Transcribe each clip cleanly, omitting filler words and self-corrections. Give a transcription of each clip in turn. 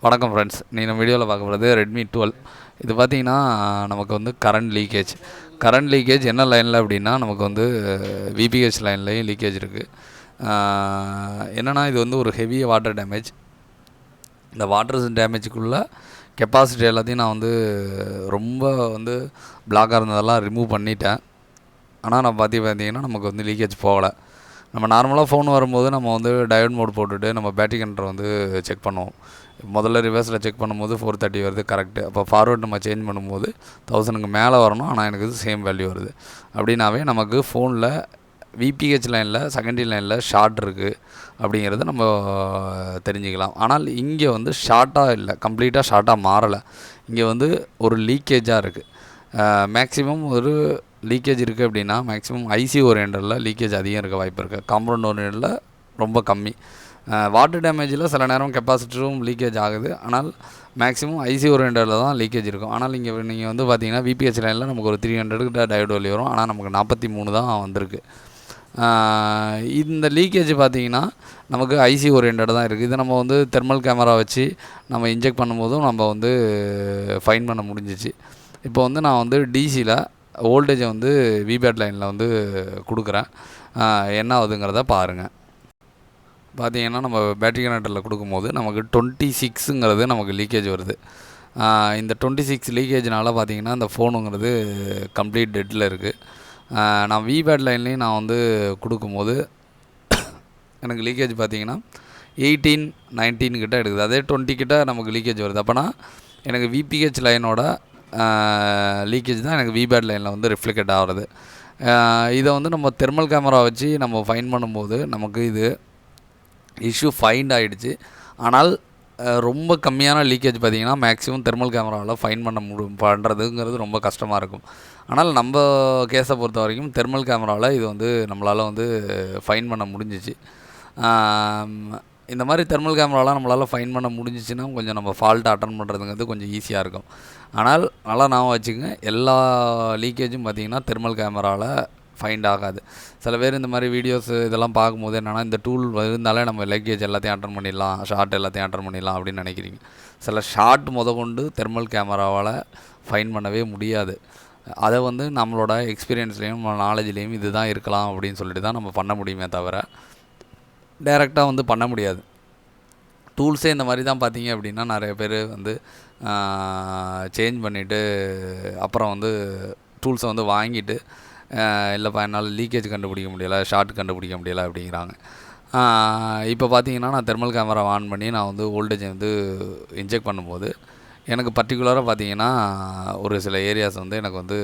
வணக்கம் ஃப்ரெண்ட்ஸ். நம்ம வீடியோவில் பார்க்க போகிறது ரெட்மி 12. இது பார்த்திங்கன்னா நமக்கு வந்து கரண்ட் லீக்கேஜ் என்ன லைனில் அப்படின்னா நமக்கு வந்து விபிஹெச் லைன்லேயும் லீக்கேஜ் இருக்குது. என்னென்னா இது வந்து ஒரு ஹெவி வாட்டர் டேமேஜ். இந்த வாட்டர் டேமேஜுக்குள்ளே கெப்பாசிட்டி எல்லாத்தையும் நான் வந்து ரொம்ப வந்து பிளாக்காக இருந்ததெல்லாம் ரிமூவ் பண்ணிட்டேன். ஆனால் நான் பார்த்தீங்கன்னா நமக்கு வந்து லீக்கேஜ் போகலை. நம்ம நார்மலாக ஃபோன் வரும்போது நம்ம வந்து டயோட் மோட் போட்டுட்டு நம்ம பேட்டரி கண்ட்ரை வந்து செக் பண்ணுவோம். முதல்ல ரிவர்ஸில் செக் பண்ணும்போது 430 வருது, கரெக்டு. அப்போ ஃபார்வர்ட் நம்ம சேஞ்ச் பண்ணும்போது 1000க்கு மேலே வரணும், ஆனால் எனக்கு இது சேம் வேல்யூ வருது. அப்படின்னாவே நமக்கு ஃபோனில் விபிஹெச் லைனில் செகண்டரி லைனில் ஷார்ட் இருக்குது அப்படிங்கிறத நம்ம தெரிஞ்சுக்கலாம். ஆனால் இங்கே வந்து ஷார்ட்டாக இல்லை, கம்ப்ளீட்டாக ஷார்ட்டாக மாறலை. இங்கே வந்து ஒரு லீக்கேஜாக இருக்குது. மேக்ஸிமம் ஒரு லீக்கேஜ் இருக்குது அப்படின்னா மேக்ஸிமம் ஐசி ஓரியண்டரில் லீக்கேஜ் அதிகம் இருக்க வாய்ப்பு இருக்குது. காம்பவுண்ட் ஓரியண்டரில் ரொம்ப கம்மி. வாட்டர் டேமேஜில் சில நேரம் கெப்பாசிட்டரும் லீக்கேஜ் ஆகுது. ஆனால் மேக்ஸிமம் ஐசி ஓரியண்டரில் தான் லீக்கேஜ் இருக்கும். ஆனால் இங்கே நீங்கள் வந்து பார்த்தீங்கன்னா விபிஹெச் லைனில் நமக்கு ஒரு 300 டயோடு வழி வரும். ஆனால் நமக்கு 43 தான் வந்திருக்கு. இந்த லீக்கேஜ் பார்த்திங்கன்னா நமக்கு ஐசி ஓரியண்டட் தான் இருக்குது. இதை நம்ம வந்து தெர்மல் கேமரா வச்சு நம்ம இன்ஜெக்ட் பண்ணும்போதும் நம்ம வந்து ஃபைன் பண்ண முடிஞ்சிச்சு. இப்போ வந்து நான் வந்து டிசியில் வோல்டேஜை வந்து விபேட் லைனில் வந்து கொடுக்குறேன். என்ன ஆகுதுங்கிறத பாருங்கள். பார்த்திங்கன்னா நம்ம பேட்டரி கனெக்டரில் கொடுக்கும்போது நமக்கு 26ங்கிறது நமக்கு லீக்கேஜ் வருது. இந்த 26 லீக்கேஜ்னால் பார்த்திங்கன்னா இந்த ஃபோனுங்கிறது கம்ப்ளீட் டெட்டில் இருக்குது. நான் விபேட் லைன்லேயும் நான் வந்து கொடுக்கும்போது எனக்கு லீக்கேஜ் பார்த்திங்கன்னா 18, 19 கிட்ட எடுக்குது. அதே 20 கிட்ட நமக்கு லீக்கேஜ் வருது. அப்போனா எனக்கு விபிஹெச் லைனோட லீக்கேஜ் தான் எனக்கு விபேட் லைனில் வந்து ரிஃப்ளெக்ட் ஆகிறது. இதை வந்து நம்ம தெர்மல் கேமரா வச்சு நம்ம ஃபைன் பண்ணும்போது நமக்கு இது இஷ்யூ ஃபைண்ட் ஆகிடுச்சு. ஆனால் ரொம்ப கம்மியான லீக்கேஜ் பார்த்திங்கன்னா மேக்ஸிமம் தெர்மல் கேமராவில் ஃபைன் பண்ணுறதுங்கிறது ரொம்ப கஷ்டமாக இருக்கும். ஆனால் நம்ம கேஸை பொறுத்த வரைக்கும் தெர்மல் கேமராவில் இது வந்து நம்மளால் வந்து ஃபைன் பண்ண முடிஞ்சிச்சு. இந்த மாதிரி தெர்மல் கேமராலாம் நம்மளால் ஃபைன் பண்ண முடிஞ்சிச்சுன்னா கொஞ்சம் நம்ம ஃபால்ட்டை அட்டன் பண்ணுறதுங்கிறது கொஞ்சம் ஈஸியாக இருக்கும். ஆனால் நல்லா ஞாபகம் வச்சுக்கோங்க, எல்லா லீக்கேஜும் பார்த்திங்கன்னா தெர்மல் கேமராவில் ஃபைண்ட் ஆகாது. சில பேர் இந்த மாதிரி வீடியோஸ் இதெல்லாம் பார்க்கும்போது என்னென்னா இந்த டூல் இருந்தாலே நம்ம லீக்கேஜ் எல்லாத்தையும் அட்டன் பண்ணிடலாம், ஷார்ட் எல்லாத்தையும் அட்டன் பண்ணிடலாம் அப்படின்னு நினைக்கிறீங்க. சில ஷார்ட் கொண்டு தெர்மல் கேமராவால் ஃபைன் பண்ணவே முடியாது. அதை வந்து நம்மளோட எக்ஸ்பீரியன்ஸ்லேயும் நாலேஜ்லேயும் இது தான் இருக்கலாம் அப்படின்னு சொல்லிட்டு தான் நம்ம பண்ண முடியுமே தவிர டைரெக்டாக வந்து பண்ண முடியாது. டூல்ஸே இந்த மாதிரி தான் பார்த்தீங்க அப்படின்னா நிறைய பேர் வந்து சேஞ்ச் பண்ணிவிட்டு அப்புறம் வந்து டூல்ஸை வந்து வாங்கிட்டு இல்லைப்பா என்னால் லீக்கேஜ் கண்டுபிடிக்க முடியலை, ஷார்ட் கண்டுபிடிக்க முடியலை அப்படிங்கிறாங்க. இப்போ பார்த்தீங்கன்னா நான் தெர்மல் கேமரா ஆன் பண்ணி நான் வந்து வோல்டேஜை வந்து இன்ஜெக்ட் பண்ணும்போது எனக்கு பர்டிகுலராக பார்த்தீங்கன்னா ஒரு சில ஏரியாஸ் வந்து எனக்கு வந்து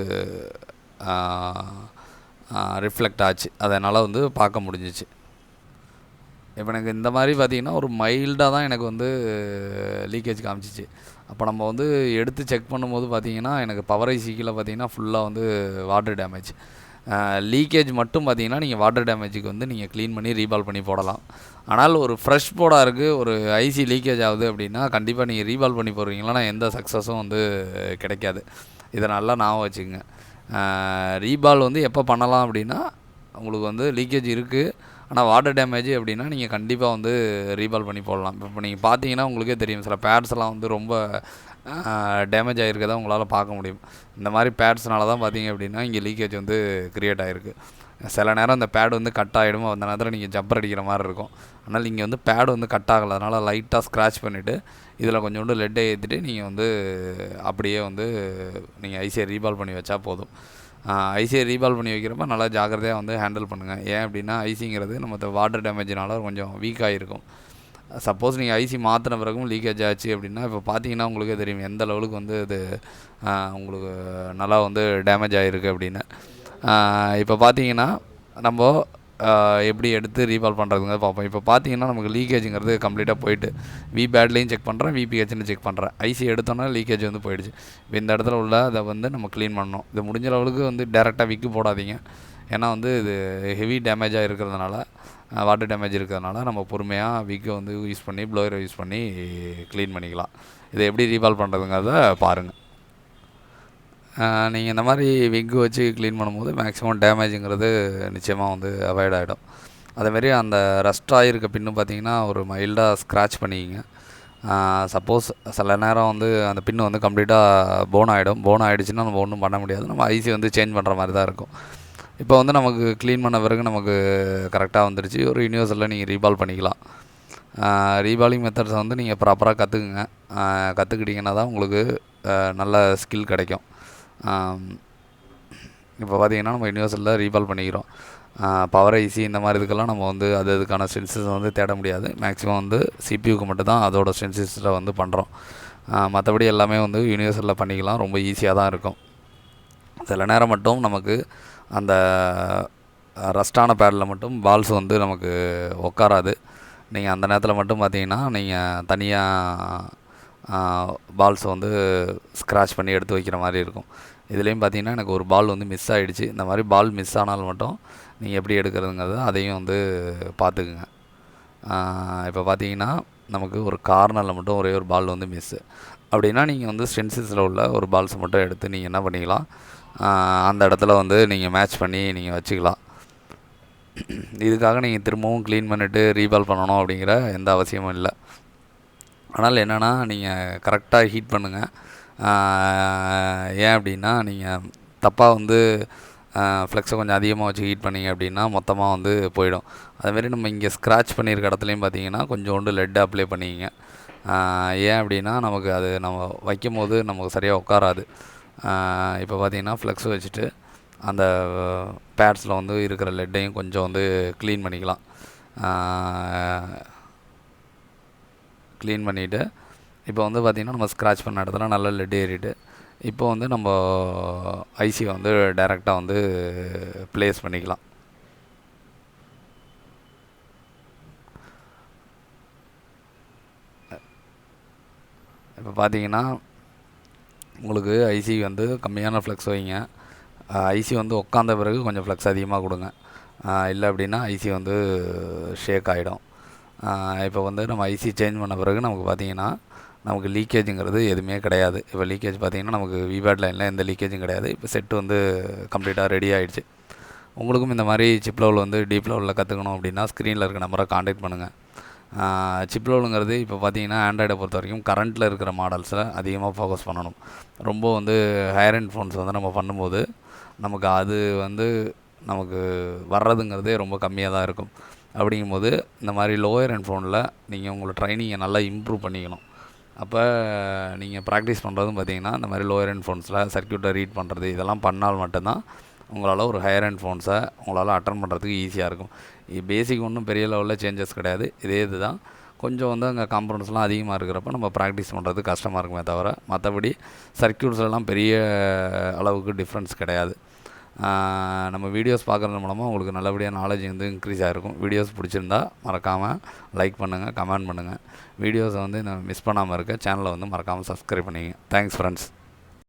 ரிஃப்ளெக்ட் ஆச்சு. அதனால் வந்து பார்க்க முடிஞ்சிச்சு. இப்போ எனக்கு இந்த மாதிரி பார்த்திங்கன்னா ஒரு மைல்டாக தான் எனக்கு வந்து லீக்கேஜ் காமிச்சிச்சு. அப்போ நம்ம வந்து எடுத்து செக் பண்ணும்போது பார்த்திங்கன்னா எனக்கு பவர் ஐசிக்கில் பார்த்திங்கன்னா ஃபுல்லாக வந்து வாட்டர் டேமேஜ். லீக்கேஜ் மட்டும் பார்த்திங்கன்னா நீங்கள் வாட்டர் டேமேஜுக்கு வந்து நீங்கள் க்ளீன் பண்ணி ரீபால் பண்ணி போடலாம். ஆனால் ஒரு ஃப்ரெஷ் போர்டாக இருக்குது, ஒரு ஐசி லீக்கேஜ் ஆகுது அப்படின்னா கண்டிப்பாக நீங்கள் ரீபால் பண்ணி போடுறீங்களா எந்த சக்ஸஸும் வந்து கிடைக்காது. இதை நல்லா ஞாபகம் வச்சுக்கோங்க. ரீபால் வந்து எப்போ பண்ணலாம் அப்படின்னா உங்களுக்கு வந்து லீக்கேஜ் இருக்குது ஆனால் வாட்டர் டேமேஜ் அப்படின்னா நீங்கள் கண்டிப்பாக வந்து ரீபால் பண்ணி போடலாம். இப்போ நீங்கள் பார்த்தீங்கன்னா உங்களுக்கே தெரியும், சில பேட்ஸ் எல்லாம் வந்து ரொம்ப டேமேஜ் ஆகிருக்கதான் உங்களால் பார்க்க முடியும். இந்த மாதிரி பேட்ஸ்னால தான் பார்த்தீங்க அப்படின்னா இங்கே லீக்கேஜ் வந்து க்ரியேட் ஆகிருக்கு. சில நேரம் இந்த பேட் வந்து கட் ஆகிடும், அந்த நேரத்தில் நீங்கள் ஜப்பர் அடிக்கிற மாதிரி இருக்கும். ஆனால் இங்கே வந்து பேடு வந்து கட் ஆகலை, அதனால் லைட்டாக ஸ்க்ராட்ச் பண்ணிவிட்டு இதில் கொஞ்சோண்டு லெட்டை ஏற்றிட்டு நீங்கள் வந்து அப்படியே வந்து நீங்கள் ஐசியை ரீபால் பண்ணி வச்சா போதும். ஐசியை ரீபால் பண்ணி வைக்கிறப்ப நல்லா ஜாக்கிரதையாக வந்து ஹேண்டில் பண்ணுங்கள். ஏன் அப்படின்னா ஐசிங்கிறது நம்ம வாட்டர் டேமேஜினால கொஞ்சம் வீக்காக இருக்கும். சப்போஸ் நீங்கள் ஐசி மாற்றின பிறகும் லீக்கேஜ் ஆச்சு அப்படின்னா இப்போ பார்த்தீங்கன்னா உங்களுக்கே தெரியும் எந்த லெவலுக்கு வந்து இது உங்களுக்கு நல்லா வந்து டேமேஜ் ஆகிருக்கு அப்படின்னு. இப்போ பார்த்தீங்கன்னா நம்ம எப்படி எடுத்து ரீபால் பண்ணுறதுங்க பார்ப்போம். இப்போ பார்த்தீங்கன்னா நமக்கு லீக்கேஜுங்கிறது கம்ப்ளீட்டாக போயிட்டு விபேட்லேயும் செக் பண்ணுறேன், விபிஹெச்னு செக் பண்ணுறேன். ஐசி எடுத்தோன்னா லீக்கேஜ் வந்து போயிடுச்சு. இப்போ இந்த இடத்துல உள்ள அதை வந்து நம்ம க்ளீன் பண்ணணும். இது முடிஞ்ச லெவலுக்கு வந்து டேரெக்டாக விக்கு போடாதீங்க. ஏன்னா வந்து இது ஹெவி டேமேஜாக இருக்கிறதுனால, வாட்டர் டேமேஜ் இருக்கிறதுனால நம்ம பொறுமையாக விக்கை வந்து யூஸ் பண்ணி ப்ளோயரை யூஸ் பண்ணி க்ளீன் பண்ணிக்கலாம். இதை எப்படி ரீபால் பண்ணுறதுங்கிறத பாருங்கள். நீங்கள் இந்த மாதிரி விக்கு வச்சு க்ளீன் பண்ணும்போது மேக்ஸிமம் டேமேஜுங்கிறது நிச்சயமாக வந்து அவாய்ட் ஆகிடும். அதேமாரி அந்த ரஸ்ட் ஆகிருக்க பின்னு பார்த்தீங்கன்னா ஒரு மைல்டாக ஸ்க்ராட்ச் பண்ணிக்கிங்க. சப்போஸ் சில நேரம் வந்து அந்த பின் வந்து கம்ப்ளீட்டாக போன் ஆகிடும். போன் ஆகிடுச்சுன்னா நம்ம ஒன்றும் பண்ண முடியாது. நம்ம ஐசி வந்து சேஞ்ச் பண்ணுற மாதிரி தான் இருக்கும். இப்போ வந்து நமக்கு க்ளீன் பண்ண பிறகு நமக்கு கரெக்டாக வந்துடுச்சு. ஒரு யூனிவர்சலில் நீங்கள் ரீபால் பண்ணிக்கலாம். ரீபாலிங் மெத்தட்ஸை வந்து நீங்கள் ப்ராப்பராக கற்றுக்குங்க. கற்றுக்கிட்டிங்கன்னா தான் உங்களுக்கு நல்ல ஸ்கில் கிடைக்கும். இப்போ பார்த்தீங்கன்னா நம்ம யூனிவர்சலில் ரீபால் பண்ணிக்கிறோம். பவர் ஐசி இந்த மாதிரி இதுக்கெல்லாம் நம்ம வந்து அதுக்கான சென்சஸ் வந்து தேட முடியாது. மேக்ஸிமம் வந்து சிபியூக்கு மட்டும் தான் அதோட சென்சஸில் வந்து பண்ணுறோம். மற்றபடி எல்லாமே வந்து யூனிவர்சலில் பண்ணிக்கலாம். ரொம்ப ஈஸியாக தான் இருக்கும். சில நேரம் மட்டும் நமக்கு அந்த ரஸ்டான பேடில் மட்டும் பால்ஸ் வந்து நமக்கு உட்காராது. நீங்கள் அந்த நேரத்தில் மட்டும் பார்த்தீங்கன்னா நீங்கள் தனியாக பால்ஸை வந்து ஸ்க்ராட்ச் பண்ணி எடுத்து வைக்கிற மாதிரி இருக்கும். இதுலேயும் பார்த்தீங்கன்னா எனக்கு ஒரு பால் வந்து மிஸ் ஆகிடுச்சு. இந்த மாதிரி பால் மிஸ் ஆனாலும் மட்டும் நீங்கள் எப்படி எடுக்கிறதுங்கிறது அதையும் வந்து பார்த்துக்குங்க. இப்போ பார்த்தீங்கன்னா நமக்கு ஒரு கார்னரில் மட்டும் ஒரே ஒரு பால் வந்து மிஸ்ஸு அப்படின்னா நீங்கள் வந்து ஸ்டென்சில்ஸில் உள்ள ஒரு பால்ஸை மட்டும் எடுத்து நீங்கள் என்ன பண்ணிக்கலாம், அந்த இடத்துல வந்து நீங்கள் மேட்ச் பண்ணி நீங்கள் வச்சுக்கலாம். இதுக்காக நீங்கள் திரும்பவும் க்ளீன் பண்ணிவிட்டு ரீபால் பண்ணணும் அப்படிங்கிற எந்த அவசியமும் இல்லை. ஆனால் என்னென்னா நீங்கள் கரெக்டாக ஹீட் பண்ணுங்கள். ஏன் அப்படின்னா நீங்கள் தப்பாக வந்து ஃப்ளெக்ஸை கொஞ்சம் அதிகமாக வச்சு ஹீட் பண்ணிங்க அப்படின்னா மொத்தமாக வந்து போயிடும். அதுமாரி நம்ம இங்கே ஸ்க்ராட்ச் பண்ணியிருக்க இடத்துலையும் பார்த்தீங்கன்னா கொஞ்சோண்டு லெட் அப்ளை பண்ணிக்கிங்க. ஏன் அப்படின்னா நமக்கு அது நம்ம வைக்கும் போது நமக்கு சரியாக உட்காராது. இப்போ பார்த்தீங்கன்னா ஃப்ளெக்ஸ் வச்சுட்டு அந்த பேட்ஸில் வந்து இருக்கிற லெட்டையும் கொஞ்சம் வந்து க்ளீன் பண்ணிக்கலாம். க்ளீன் பண்ணிவிட்டு இப்போ வந்து பார்த்திங்கன்னா நம்ம ஸ்க்ராட்ச் பண்ண இடத்துல நல்லா லெட் ஏறிட்டு இப்போ வந்து நம்ம ஐசியை வந்து டைரெக்டாக வந்து ப்ளேஸ் பண்ணிக்கலாம். இப்போ பார்த்தீங்கன்னா உங்களுக்கு ஐசி வந்து கம்மியான ஃப்ளெக்ஸ் வைங்க. ஐசி வந்து உட்காந்த பிறகு கொஞ்சம் ஃப்ளெக்ஸ் அதிகமாக கொடுங்க. இல்லை அப்படின்னா ஐசி வந்து ஷேக் ஆகிடும். இப்போ வந்து நம்ம ஐசி சேஞ்ச் பண்ண பிறகு நமக்கு பார்த்திங்கன்னா நமக்கு லீக்கேஜுங்கிறது எதுவுமே கிடையாது. இப்போ லீக்கேஜ் பார்த்திங்கன்னா நமக்கு விபேட் லைனில் எந்த லீக்கேஜும் கிடையாது. இப்போ செட்டு வந்து கம்ப்ளீட்டாக ரெடி ஆகிடுச்சு. உங்களுக்கும் இந்த மாதிரி சிப் லெவல் வந்து டீப் லெவலில் கற்றுக்கணும் அப்படின்னா ஸ்க்ரீனில் இருக்க நம்பரை காண்டாக்ட் பண்ணுங்கள். சிப் லெவலுங்கிறது இப்போ பார்த்தீங்கன்னா ஆண்ட்ராய்டை பொறுத்த வரைக்கும் கரண்ட்டில் இருக்கிற மாடல்ஸில் அதிகமாக ஃபோக்கஸ் பண்ணணும். ரொம்ப வந்து ஹையர் அண்ட் ஃபோன்ஸ் வந்து நம்ம பண்ணும்போது நமக்கு அது வந்து நமக்கு வர்றதுங்கிறதே ரொம்ப கம்மியாக தான் இருக்கும். அப்படிங்கும்போது இந்த மாதிரி லோயர் அண்ட் ஃபோனில் நீங்கள் உங்களோட ட்ரைனிங்கை நல்லா இம்ப்ரூவ் பண்ணிக்கணும். அப்போ நீங்கள் ப்ராக்டிஸ் பண்ணுறதும் பார்த்திங்கன்னா இந்த மாதிரி லோயர் அண்ட் ஃபோன்ஸில் சர்க்யூட்டை ரீட் பண்ணுறது இதெல்லாம் பண்ணால் மட்டும்தான் உங்களால் ஒரு ஹையர் அண்ட் ஃபோன்ஸை உங்களால் அட்டன் பண்ணுறதுக்கு ஈஸியாக இருக்கும். பேசிக் ஒன்றும் பெரிய லெவலில் சேஞ்சஸ் கிடையாது. இது தான் கொஞ்சம் வந்து அங்கே காம்பனன்ட்ஸ்லாம் அதிகமாக இருக்கிறப்ப நம்ம ப்ராக்டிஸ் பண்ணுறது கஷ்டமாக இருக்குமே தவிர மற்றபடி சர்க்யூட்ஸ்லாம் பெரிய அளவுக்கு டிஃப்ரென்ஸ் கிடையாது. நம்ம வீடியோஸ் பார்க்குறது மூலமாக உங்களுக்கு நல்லபடியாக நாலேஜ் வந்து இன்க்ரீஸ் ஆகிருக்கும். வீடியோஸ் பிடிச்சிருந்தா மறக்காமல் லைக் பண்ணுங்கள், கமெண்ட் பண்ணுங்கள். வீடியோஸை வந்து மிஸ் பண்ணாமல் இருக்க சேனலை வந்து மறக்காமல் சப்ஸ்கிரைப் பண்ணிங்க. Thanks friends.